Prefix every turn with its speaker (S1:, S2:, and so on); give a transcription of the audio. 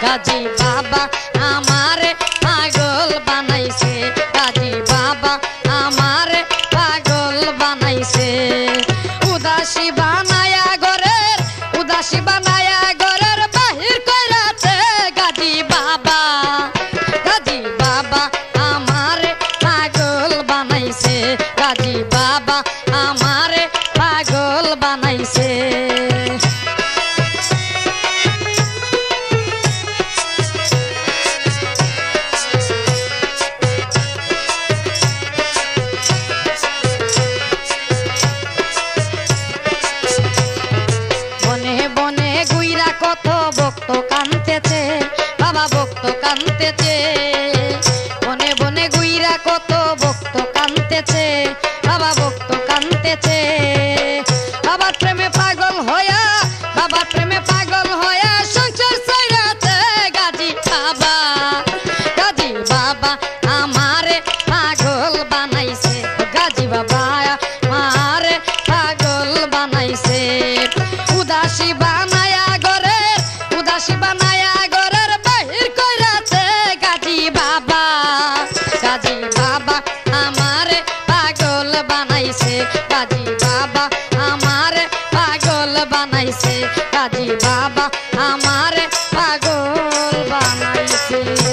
S1: गाजी बाबा हमारे पागल বাবা গাজী বাবা আমারে পাগল বানাইছে গাজী বাবা আমারে পাগল বানাইছে কত ভক্ত কাঁদতেছে বাবা ভক্ত কাঁদতেছে বনে বনে গুইরা কত ভক্ত কাঁদতেছে বাবা ভক্ত কাঁদতেছে বাবার প্রেমে পাগল হয়া বাবার প্রেমে পাগল হয়া সংসার ছাইরাতে গাজী বাবা আমারে পাগল বানাইছে গাজী বাবা আমারে পাগল বানাইছে উদাসী বানায়া বানায়া ঘরের বাহির কইরাছে গাজী বাবা আমারে পাগল বানাইছে গাজী বাবা আমারে পাগল বানাইছে গাজী বাবা আমারে পাগল বানাইছে।